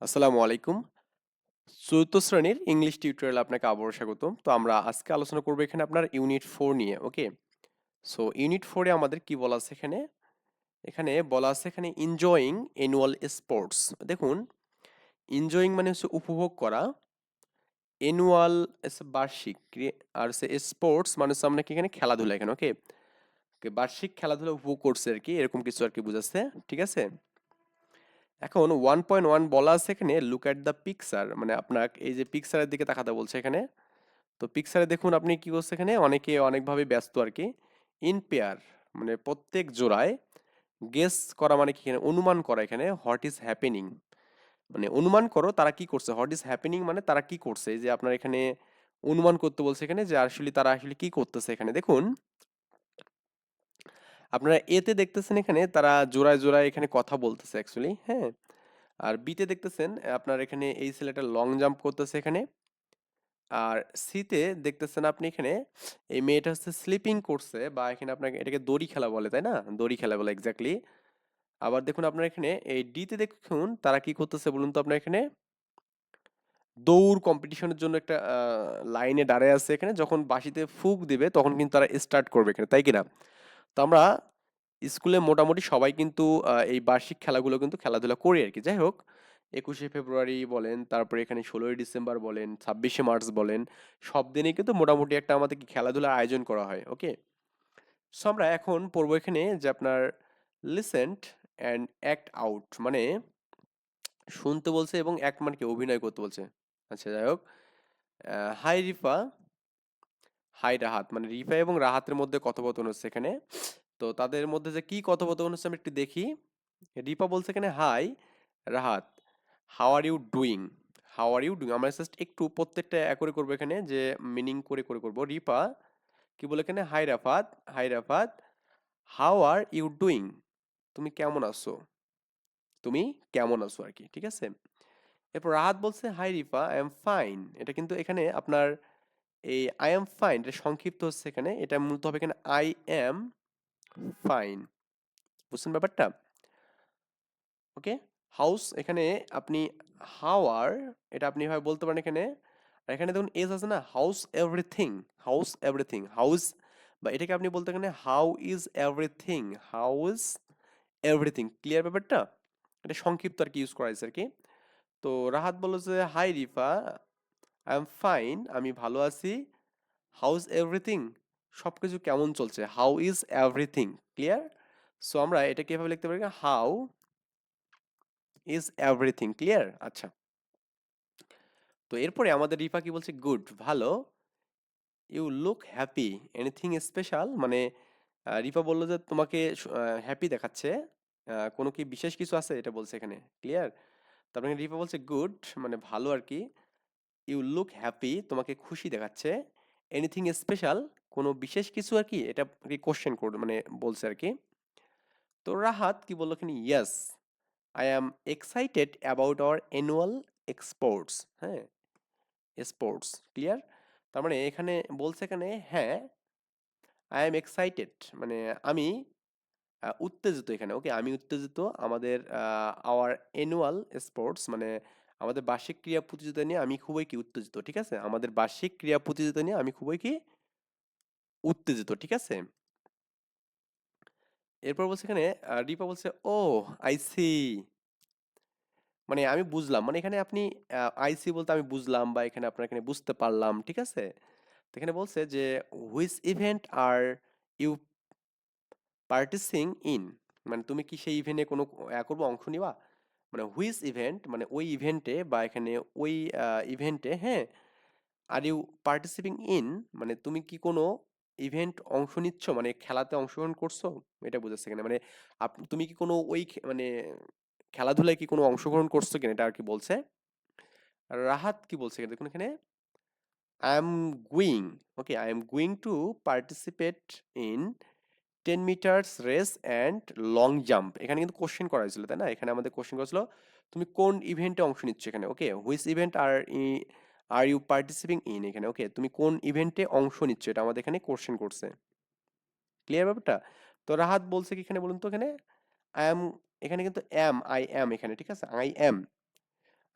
আসসালামু আলাইকুম। চতুর্থ শ্রেণীর ইংলিশ টিউটোরিয়াল আপনাকে আবারও স্বাগতম। তো আমরা আজকে আলোচনা করব এখানে আপনার ইউনিট 4 নিয়ে। ওকে, সো ইউনিট 4 এ আমাদের কি বলা আছে এখানে? এখানে বলা আছে এখানে এনজয়িং অ্যানুয়াল স্পোর্টস। দেখুন, এনজয়িং মানে হচ্ছে উপভোগ করা, অ্যানুয়াল বার্ষিক, আর হচ্ছে স্পোর্টস মানে হচ্ছে আমরা কি এখানে খেলাধুলা এখানে। ওকে, বার্ষিক খেলাধুলা উপভোগ করছে আর কি, এরকম কিছু আর কি বুঝাচ্ছে। ঠিক আছে, এখন 1.1 বলা আছে এখানে লুক অ্যাট দ্য পিকচার, মানে আপনার এই যে পিকচারের দিকে তাকাতে বলছে এখানে। তো পিকচারে দেখুন আপনি কি করছে এখানে, অনেকে অনেকভাবে ব্যস্ত আর কি। ইন পেয়ার মানে প্রত্যেক জোড়ায়, গেস করা মানে কি এখানে অনুমান করা এখানে, হোয়াট ইজ হ্যাপেনিং মানে অনুমান করো তারা কি করছে, হোয়াট ইজ হ্যাপেনিং মানে তারা কি করছে, এই যে আপনার এখানে অনুমান করতে বলছে এখানে যে আসলে তারা আসলে কি করতেছে এখানে। দেখুন আপনারা এতে দেখতেছেন এখানে তারা জোড়ায় জোড়ায় এখানে কথা বলতেছে অ্যাকচুয়ালি, হ্যাঁ। আর বিতে দেখতেছেন আপনার এখানে এই ছেলেটা লং জাম্প করতেছে এখানে। আর সিতে দেখতেছেন আপনি এখানে এই মেয়েটা হচ্ছে স্লিপিং করছে, বা এখানে আপনাকে এটাকে দড়ি খেলা বলে, তাই না? দড়ি খেলা বলে এক্স্যাক্টলি। আবার দেখুন আপনার এখানে এই ডিতে দেখুন তারা কি করতেছে বলুন তো, আপনার এখানে দৌড় কম্পিটিশনের জন্য একটা লাইনে দাঁড়ায় আছে এখানে, যখন বাঁশিতে ফুঁক দিবে তখন কিন্তু তারা স্টার্ট করবে এখানে, তাই কিনা? তো আমরা স্কুলে মোটামুটি সবাই কিন্তু এই বার্ষিক খেলাগুলো কিন্তু খেলাধুলা করি আর কি। যাই হোক, 21শে ফেব্রুয়ারি বলেন, তারপরে এখানে 16ই ডিসেম্বর বলেন, 26শে মার্চ বলেন, সব দিনেই কিন্তু মোটামুটি একটা আমাদের কি খেলাধুলার আয়োজন করা হয়। ওকে, সো আমরা এখন পড়বো এখানে যে আপনার লিসেন্ট অ্যান্ড অ্যাক্ট আউট, মানে শুনতে বলছে এবং অ্যাক্ট মানে কি অভিনয় করতে বলছে। আচ্ছা যাই হোক, হাই রিফা, হাই রাহাত, মানে রিফা এবং রাহাতের মধ্যে কথোপকথন হচ্ছে এখানে। তো তাদের মধ্যে যে কি কথোপকথন হচ্ছে আমরা একটু দেখি। রিপা বলছে এখানে hi Rahat, how are you doing. How are you doing, আমরা জাস্ট একটু প্রত্যেকটা এক করে করবো এখানে, যে মিনিং করে করে করবো। রিপা কি বলে এখানে, hi Rafat, hi Rafat, how are you doing, তুমি কেমন আছো, তুমি কেমন আছো আর কি। ঠিক আছে, এরপর রাহাত বলছে hi Rifa I am fine. এটা কিন্তু এখানে আপনার এই আই এম ফাইন এটা সংক্ষিপ্ত হচ্ছে এখানে, এটা মূলত হবে এখানে আই এম ফাইন। বুঝছেন ব্যাপারটা? ওকে, হাউস এখানে আপনি হাওয়ার, এটা আপনি এভাবে বলতে পারেন এখানে। আর এখানে দেখুন এজ আছে না, house everything, house everything, house, বা এটাকে আপনি বলতে এখানে how is everything, how is everything. Clear ব্যাপারটা? এটা সংক্ষিপ্ত আর কি ইউজ করা হয়েছে আর কি। তো রাহাত বললো যে hi Rifa I am fine, আমি ভালো আছি। হাউস এভরিথিং, সব কিছু কেমন চলছে, how is everything. Clear? So আমরা এটাকে এভাবে লিখতে পারি, হাউ ইজ এভরিথিং। ক্লিয়ার? আচ্ছা, তো এরপরে আমাদের রিফা কি বলছে, গুড, ভালো। You look happy, anything special, মানে রিফা বললো যে তোমাকে হ্যাপি দেখাচ্ছে, কোনো কি বিশেষ কিছু আছে এটা বলছে এখানে। ক্লিয়ার? তারপরে রিফা বলছে গুড, মানে ভালো আর কি। ইউ লুক হ্যাপি, তোমাকে খুশি দেখাচ্ছে। এনিথিং স্পেশাল, কোনো বিশেষ কিছু আর কি, এটা কোশ্চেন করে মানে বলছে আর কি। তো রাহাত কি বললো এখানে, yes I am excited about our annual exports. হ্যাঁ, স্পোর্টস। ক্লিয়ার? তার মানে এখানে বলছে এখানে, হ্যাঁ আই এম এক্সাইটেড, মানে আমি উত্তেজিত এখানে। ওকে, আমি উত্তেজিত আমাদের আওয়ার অ্যানুয়াল স্পোর্টস, মানে আমাদের বার্ষিক ক্রীড়া প্রতিযোগিতা নিয়ে আমি খুবই কি উত্তেজিত। ঠিক আছে, আমাদের বার্ষিক ক্রীড়া প্রতিযোগিতা নিয়ে আমি খুবই কি উত্তেজিত। ঠিক আছে, এরপর বলছে এখানে রিপা বলছে ও আই সি, মানে আমি বুঝলাম, মানে এখানে আপনি আইসি বলতে আমি বুঝলাম, বা এখানে আপনার এখানে বুঝতে পারলাম। ঠিক আছে, তো এখানে বলছে যে which event are you participating in, মানে তুমি কি সেই ইভেন্টে কোনো করবো অংশ নিবা, মানে হুইচ ইভেন্ট মানে ওই ইভেন্টে, বা এখানে ওই ইভেন্টে, হ্যাঁ। আর ইউ পার্টিসিপিং ইন, মানে তুমি কি কোনো ইভেন্ট অংশ নিচ্ছ, মানে খেলাতে অংশগ্রহণ করছো, এটা বোঝাচ্ছে এখানে। মানে তুমি কি কোনো ওই মানে খেলাধুলায় কি কোনো অংশগ্রহণ করছো কিনা, এটা আর কি বলছে। আর রাহাত কি বলছে এখানে, দেখুন এখানে I am going, okay I am going to participate in 10 metres race and long jump. এখানে কিন্তু কোশ্চেন করা হয়েছিল, তাই না? এখানে আমাদের কোশ্চেন করেছিল তুমি কোন ইভেন্টে অংশ নিচ্ছ এখানে। Okay, which event are you participating in, এখানে ওকে তুমি কোন ইভেন্টে অংশ নিচ্ছ, এটা আমাদের এখানে কোশ্চেন করছে। ক্লিয়ার ব্যাপারটা? তো রাহাত বলছে কি এখানে বলুন তো, এখানে আই এম, এখানে কিন্তু আই এম এখানে, ঠিক আছে, I am,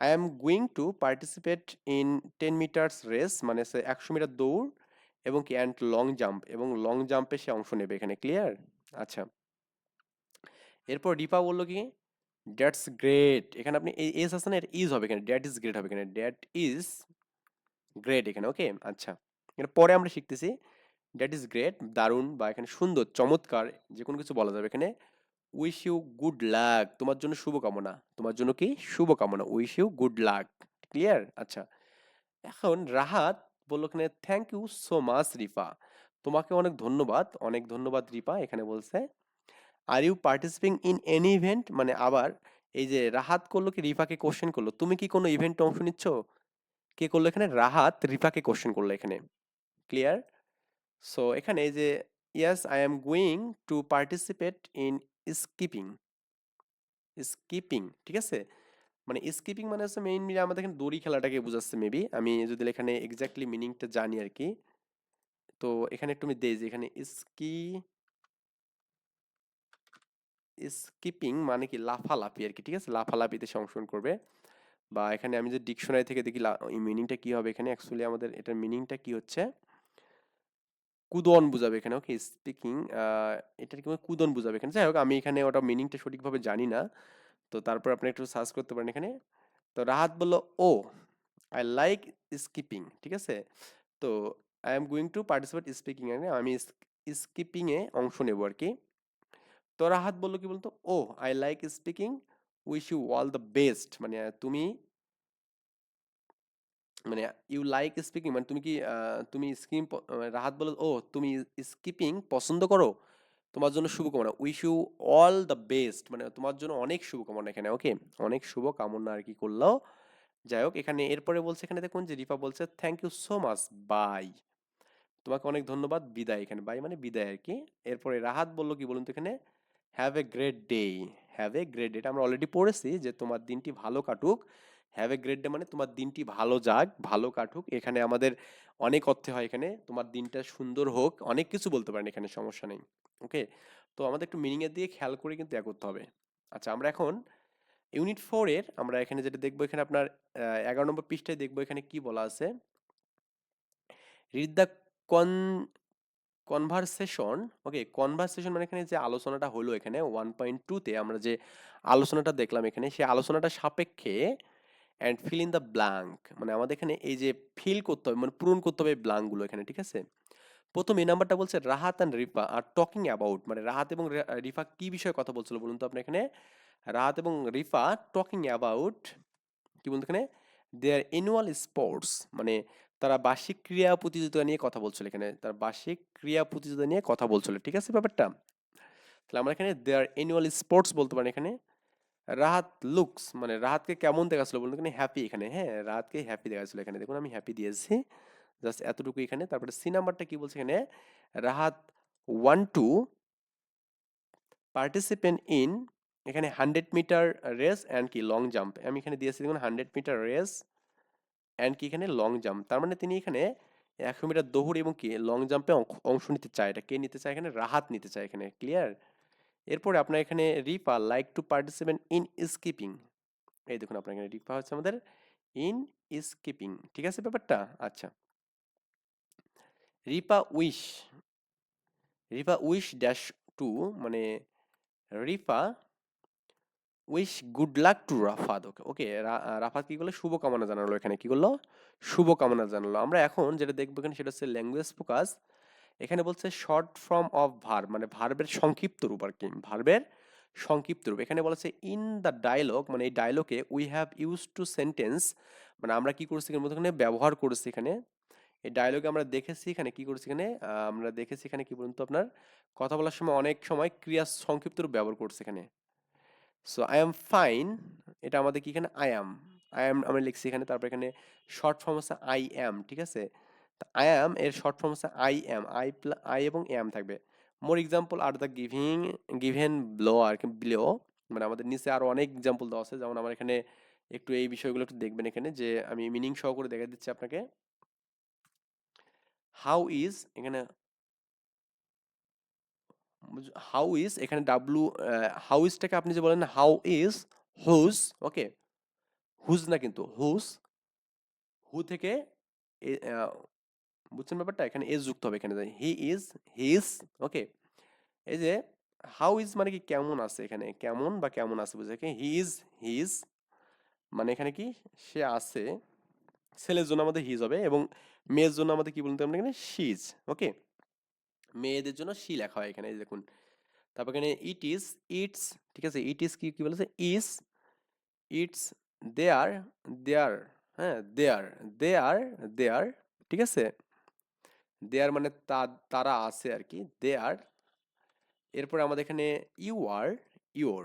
I am going to participate in 10 metres race, মানে সে 100 মিটার দৌড় এবং কি অ্যান্ড লং জাম্প, এবং লং জাম্পে সে অংশ নেবে এখানে। ক্লিয়ার? আচ্ছা, এরপর রিপা বললো কি দ্যাটস গ্রেট, এখানে আপনি এই এস আছে না, এর ইজ হবে এখানে, দ্যাট ইজ গ্রেট হবে এখানে, দ্যাট ইজ গ্রেট এখানে। ওকে, আচ্ছা, এখানে পরে আমরা শিখতেছি দ্যাট ইজ গ্রেট দারুণ, বা এখানে সুন্দর, চমৎকার, যে কোনো কিছু বলা যাবে এখানে। উইশ ইউ গুড লাক, তোমার জন্য শুভকামনা, তোমার জন্য কি শুভকামনা, wish you good luck. Clear? আচ্ছা, এখন রাহাত বললো এখানে thank you so much Rifa, তোমাকে অনেক ধন্যবাদ, অনেক ধন্যবাদ রিপা, এখানে বলছে are you participating in any event, মানে আবার এই যে রাহাত করলো কি রিফাকে কোশ্চেন করলো, তুমি কি কোনো ইভেন্টে অংশ নিচ্ছ? কে করলো এখানে? রাহাত রিফাকে কোশ্চেন করলো এখানে। ক্লিয়ার? সো এখানে এই যে yes I am going to participate in skipping, skipping, ঠিক আছে, মানে স্কিপিং মানে হচ্ছে মেইনলি আমাদের এখানে দড়ি খেলাটাকে বোঝাচ্ছে মেবি, আমি যদি এখানে এক্স্যাক্টলি মিনিংটা জানি আর কি। তো এখানে একটু আমি দেই যে এখানে স্কিপিং মানে কি লাফালাফি আর কি, ঠিক আছে, লাফালাফিতে সে অংশগ্রহণ করবে। বা এখানে আমি যে ডিকশনারি থেকে দেখি মিনিংটা কি হবে এখানে, অ্যাকচুয়ালি আমাদের এটার মিনিংটা কি হচ্ছে, কুদন বুঝাবে এখানে। ওকে, স্পিকিং, এটার কি কুদন বুঝাবে এখানে। যাই হোক, আমি এখানে ওটা মিনিংটা সঠিকভাবে জানি না, তো তারপর আপনি একটু সার্চ করতে পারেন এখানে। তো রাহাত বলল ও আই লাইক স্কিপিং, ঠিক আছে, তো I am going to participate speaking, আমি স্কিপিং এ অংশ নেব আর কি। তো রাহাত বলল কি বলতো, ও I like speaking, wish you all the best, মানে তুমি, মানে ইউ লাইক স্পিকিং মানে তুমি কি তুমি স্কিম, রাহাত বলল ও তুমি স্কিপিং পছন্দ করো, তোমার জন্য শুভকামনা, wish you all the best, মানে তোমার জন্য অনেক শুভকামনা এখানে। ওকে, অনেক শুভকামনা আর কি করলো। যাই হোক, এখানে এরপরে বলছে, এখানে দেখুন যে রিফা বলছে thank you so much bye, তোমাকে অনেক ধন্যবাদ, বিদায়, এখানে বাই মানে বিদায় আর কি। এরপরে রাহাত বললো কি বলুন তো এখানে, have a great day, have a great day, এটা আমরা অলরেডি পড়েছি যে তোমার দিনটি ভালো কাটুক, হ্যাভ এ গ্রেট ডে মানে তোমার দিনটি ভালো যাক, ভালো কাটুক, এখানে আমাদের অনেক অর্থে হয় এখানে, তোমার দিনটা সুন্দর হোক, অনেক কিছু বলতে পারেন এখানে, সমস্যা নেই। ওকে, তো আমাদের একটু মিনিং এর দিকে খেয়াল করে কিন্তু এ করতে হবে। আচ্ছা, আমরা এখন ইউনিট 4 এর আমরা এখানে যেটা দেখবো, এখানে আপনার 11 নম্বর পৃষ্ঠায় দেখবো এখানে কি বলা আছে, রিড দ্য কন কনভারসেশন। ওকে, কনভারসেশন মানে এখানে যে আলোচনাটা হলো এখানে 1.2 তে আমরা যে আলোচনাটা দেখলাম এখানে, সেই আলোচনাটা সাপেক্ষে and fill in the blank, মানে আমাদের এখানে এই যে ফিল করতে হবে, মানে পূরণ করতে হবে ব্ল্যাঙ্ক গুলো এখানে, ঠিক আছে। প্রথম এই নাম্বারটা বলছে Rahat and Rifa are talking about, মানে রাহাত এবং রিফা কি বিষয়ে কথা বলছিল বলুন তো আপনি এখানে, রাহাত এবং রিফা টকিং অ্যাবাউট কি বলতো এখানে, দেয়ার অ্যানুয়াল স্পোর্টস, মানে তারা বার্ষিক ক্রীড়া প্রতিযোগিতা নিয়ে কথা বলছিল এখানে, তার বার্ষিক ক্রীড়া প্রতিযোগিতা নিয়ে কথা বলছিল, ঠিক আছে ব্যাপারটা। তাহলে আমরা এখানে দেয়ার অ্যানুয়াল স্পোর্টস বলতে পারি এখানে। রাহাত লুকস, মানে রাহাতকে কেমন দেখাচ্ছিল বলুন এখানে, হ্যাপি, এখানে হ্যাঁ রাহাতকে হ্যাপি দেখাচ্ছিল এখানে, দেখুন আমি হ্যাপি দিয়েছি, জাস্ট এতটুকু এখানে। তারপরে সি নাম্বারটা কি বলছে এখানে, Rahat one two participant in, এখানে 100 মিটার রেস অ্যান্ড কি লং জাম্প, আমি এখানে দিয়েছি দেখুন 100 মিটার রেস অ্যান্ড কি এখানে লং জাম্প, তার মানে তিনি এখানে 100 মিটার দৌড় এবং কি লং জাম্পে অংশ নিতে চায়, এটা কে নিতে চায় এখানে, রাহাত নিতে চায় এখানে। ক্লিয়ার? এরপরে আপনার এখানে Rifa like to participate in skipping, এই দেখুন আপনার এখানে রিফা হচ্ছে আমাদের ইন স্কিপিং, ঠিক আছে ব্যাপারটা। আচ্ছা, Rifa wish, Rifa wish dash to, মানে Rifa wish good luck to Rafat. Okay okay, Rafat কি করলো, শুভকামনা জানালো এখানে, কি করলো, শুভকামনা জানালো। আমরা এখন যেটা দেখবো এখানে সেটা হচ্ছে ল্যাঙ্গুয়েজ ফোকাস। এখানে বলছে শর্ট ফর্ম অফ ভার্ব, মানে ভার্বের সংক্ষিপ্ত রূপ আর কি, ভার্বের সংক্ষিপ্ত রূপ। এখানে বলেছে ইন দ্য ডায়লগ, মানে এই ডায়লগে we have use two sentence, মানে আমরা কি করছি এখানে, এখানে ব্যবহার করেছি এখানে, এই ডায়লগে আমরা দেখেছি এখানে কি করছি এখানে, আমরা দেখেছি এখানে কি বলুন তো আপনার, কথা বলার সময় অনেক সময় ক্রিয়া সংক্ষিপ্ত রূপ ব্যবহার করছে এখানে। সো আই এম ফাইন, এটা আমাদের কি এখানে আই অ্যাম আমরা লিখছি এখানে, তারপর এখানে শর্ট ফর্ম হচ্ছে আই অ্যাম, ঠিক আছে, আই অ্যাম এর শর্ট ফর্ম হচ্ছে আই অ্যাম, আই এবং এম থাকবে। More example are the given below আর কি, ব্লো, মানে আমাদের নিচে আরো অনেক এক্সাম্পল দেওয়া আছে, যেমন আমার এখানে একটু এই বিষয়গুলো একটু দেখবেন এখানে, যে আমি মিনিং সহ করে দেখা দিচ্ছি আপনাকে। হাউ ইজ এখানে, হাউ ইজ এখানে ডাব্লু, হাউ ইজটাকে আপনি যে বলেন how is whose, okay, whose না কিন্তু হুজ, হু থেকে বুঝছেন ব্যাপারটা, এখানে এস যুক্ত হবে এখানে, হি ইজ হিজ। ওকে, এই যে হাউ ইজ মানে কি কেমন আছে, এখানে কেমন বা কেমন আছে বুঝে, হি ইজ হিজ মানে এখানে কি সে আছে, ছেলের জন্য আমাদের হিজ হবে, এবং মেয়ের জন্য আমাদের কি বলতে হবে এখানে শিজ। ওকে, মেয়েদের জন্য শি লেখা হয় এখানে, এই দেখুন। তারপর এখানে ইট ইজ, ইটস, ঠিক আছে, ইট ইজ কি কি বলেছে, ইজ, ইটস, দেয়ার, দেয়ার, হ্যাঁ দেয়ার, দেয়ার, দেয়ার, ঠিক আছে, দেয়ার মানে তারা আছে আর কি, দেয়ার। এরপরে আমাদের এখানে you are, your,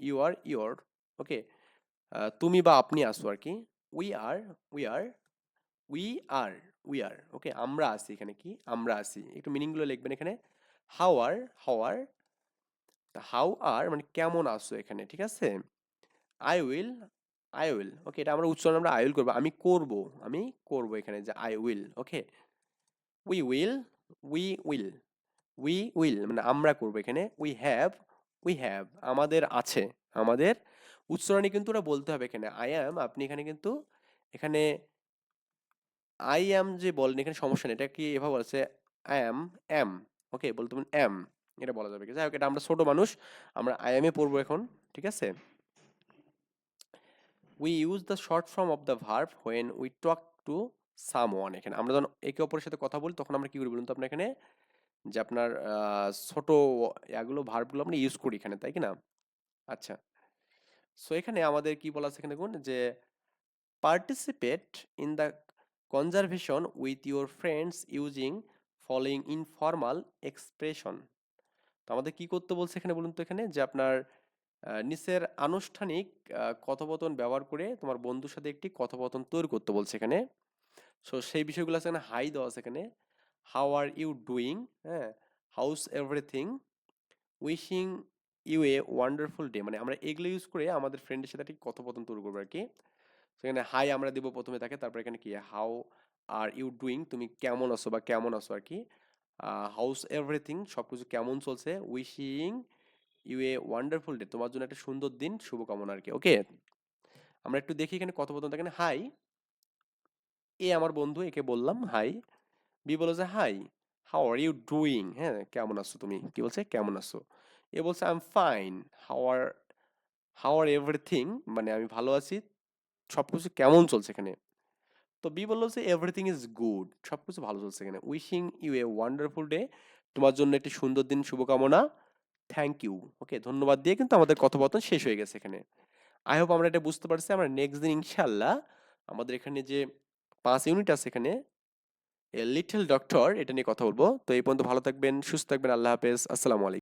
you are your, okay, তুমি বা আপনি আসো আর কি, we are, we are, we are, we are, okay, আমরা আছি, এখানে কি আমরা আছি, একটু মিনিংগুলো লিখবেন এখানে। How R, how are, how are মানে কেমন আছো এখানে, ঠিক আছে। আই উইল, আই উইল, ওকে, এটা আমরা উচ্চারণ আমরা আই উইল করবো, আমি করব, আমি করব এখানে, যে I will, okay. We will, we will, we will মানে আমরা করব এখানে। উই হ্যাভ, উই হ্যাভ আমাদের আছে, আমাদের উচ্চারণে কিন্তু ওরা বলতে হবে এখানে আই অ্যাম, আপনি এখানে কিন্তু এখানে আই অ্যাম যে বলেন এখানে সমস্যা নেই, এটা কি এভাবে বলছে আই অ্যাম, অ্যাম, ওকে, বলতে পারেন অ্যাম, এটা বলা যাবে, যাই হোক, এটা আমরা ছোট মানুষ, আমরা আই অ্যামে পড়বো এখন, ঠিক আছে। We use the short form of the verb when we talk to someone, এখানে আমরা যখন একে অপরের সাথে কথা বলি তখন আমরা কি করি বলুন তো আপনার এখানে, যে আপনার ছোট এগুলো ভার্বগুলো আমরা ইউজ করি এখানে, তাই কি না। আচ্ছা, সো এখানে আমাদের কি বলা আছে এখানে দেখুন, যে participate in the conservation with your friends using following informal expression. তো আমাদের কি করতে বলছে এখানে বলুন তো, এখানে যে আপনার নিচের আনুষ্ঠানিক কথোপকথন ব্যবহার করে তোমার বন্ধুর সাথে একটি কথোপকথন তৈরি করতে বলছে এখানে। সো সেই বিষয়গুলো আছে এখানে, হাই দেওয়া আছে এখানে, হাউ আর ইউ ডুইং, হ্যাঁ, how's everything, wishing you a wonderful day, মানে আমরা এগুলো ইউজ করে আমাদের ফ্রেন্ডের সাথে একটি কথোপকথন তৈরি করবো আর কি। সেখানে হাই আমরা দিব প্রথমে তাকে, তারপর এখানে কি হাউ আর ইউ ডুইং, তুমি কেমন আছো বা কেমন আছো আর কি, হাউস এভরিথিং সবকিছু কেমন চলছে, wishing you a wonderful day তোমার জন্য একটা সুন্দর দিন শুভকামনা আর কি। ওকে, আমরা একটু দেখি এখানে কথোপকথন, এখানে হাই, এ আমার বন্ধু, একে বললাম হাই, বি বলে যে hi, how are you doing, হ্যাঁ কেমন আছো তুমি, কি বলছে কেমন আছো। এ বলছে I am fine, how are, how are everything মানে আমি ভালো আছি, সবকিছু কেমন চলছে এখানে। তো বি বললো যে এভরিথিং ইজ গুড, সবকিছু ভালো চলছে এখানে। Wishing you a wonderful day, তোমার জন্য একটি সুন্দর দিন শুভকামনা, থ্যাংক ইউ, ওকে, ধন্যবাদ দিয়ে কিন্তু আমাদের কথোপকথন শেষ হয়ে গেছে এখানে। আই হোপ আমরা এটা বুঝতে পারছি। আমরা নেক্সট দিন ইনশাল্লাহ আমাদের এখানে যে 5 ইউনিট আছে এখানে, এ লিটল ডক্টর, এটা নিয়ে কথা বলবো। তো এই পর্যন্ত ভালো থাকবেন, সুস্থ থাকবেন, আল্লাহ হাফেজ, আসসালামু আলাইকুম।